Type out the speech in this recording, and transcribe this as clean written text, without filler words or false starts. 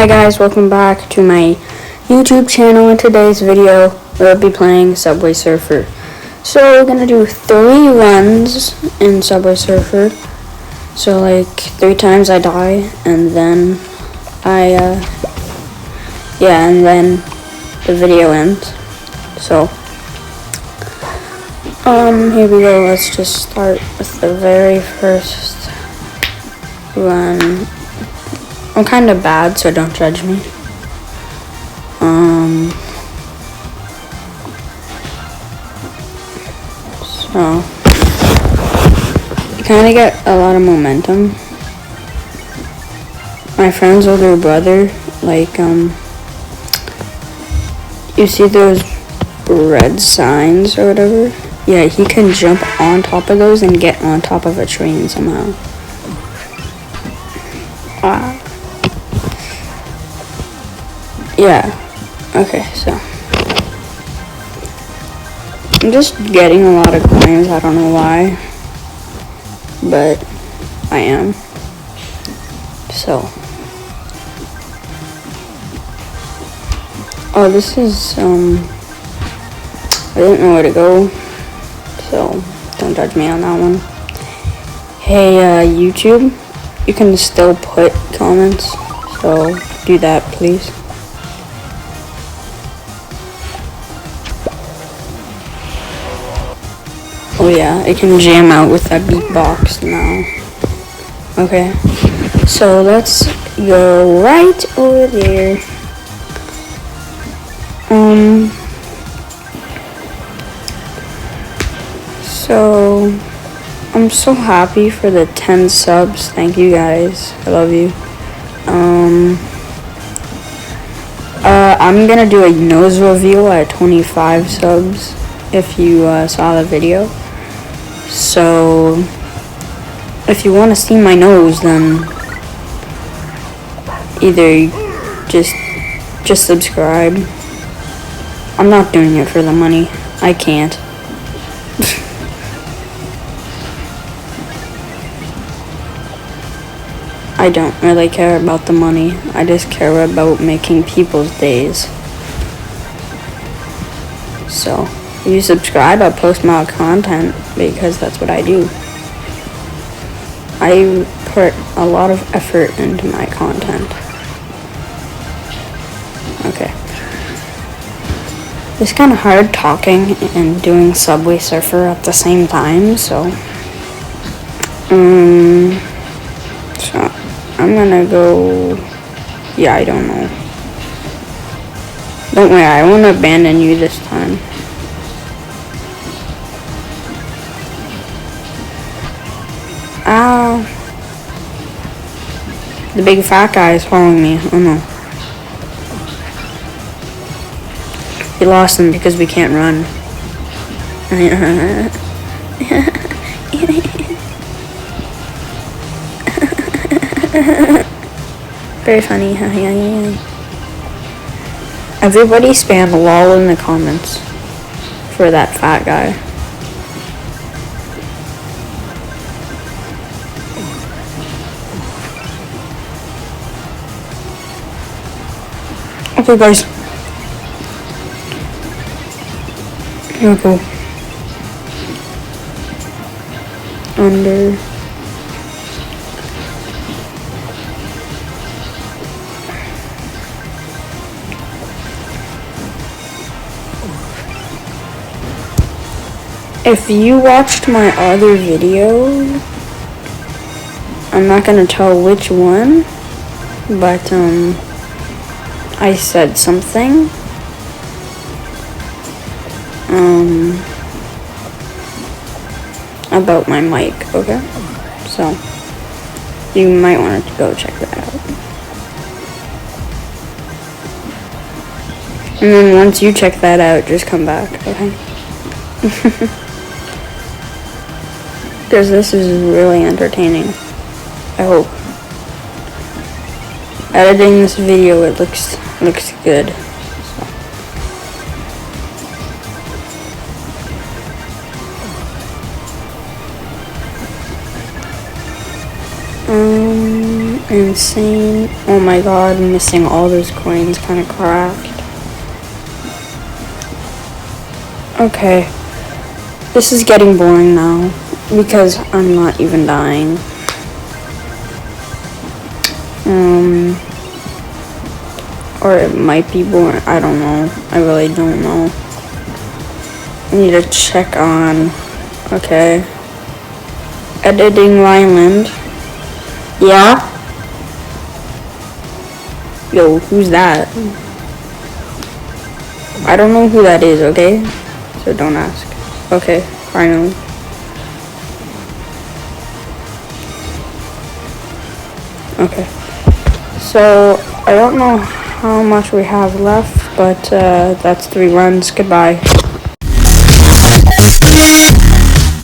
guys, welcome back to my YouTube channel. In today's video, we'll be playing Subway Surfer. So we're gonna do 3 runs in Subway Surfer. So like 3 times I die, and then and then the video ends. So here we go. Let's just start with the very first run. I'm kind of bad, so don't judge me. So you kind of get a lot of momentum. My friend's older brother, like, you see those red signs or whatever? Yeah, he can jump on top of those and get on top of a train somehow. Yeah, okay, so I'm just getting a lot of coins, I don't know why, but I am. So, oh, this is, I didn't know where to go, so don't judge me on that one. Hey, YouTube, you can still put comments, so do that, please. Oh yeah, it can jam out with that beatbox now. Okay, so let's go right over there. So I'm so happy for the 10 subs. Thank you guys. I love you. I'm gonna do a nose reveal at 25 subs if you saw the video. So if you want to see my nose, then either just subscribe. I'm not doing it for the money. I can't. I don't really care about the money. I just care about making people's days. So if you subscribe, I post more content because that's what I do. I put a lot of effort into my content. Okay. It's kind of hard talking and doing Subway Surfer at the same time, so I'm gonna go, yeah, I don't know. Don't worry, I won't abandon you this time. Ow. The big fat guy is following me. Oh no. We lost him because we can't run. Very funny. Everybody spam lol in the comments for that fat guy. Okay guys, here we go. Under. If you watched my other video, I'm not gonna tell which one, but I said something about my mic, okay? So you might want to go check that out. And then once you check that out, just come back, okay? Because this is really entertaining. I hope. Editing this video, it looks good. So. Insane. Oh my god, I'm missing all those coins, kind of cracked. Okay. This is getting boring now, because I'm not even dying. Or it might be boring, I don't know. I really don't know. I need to check on, okay. Editing Ryland. Yeah? Yo, who's that? I don't know who that is, okay? So don't ask. Okay, finally. Okay. So, I don't know how much we have left, but that's 3 runs. Goodbye.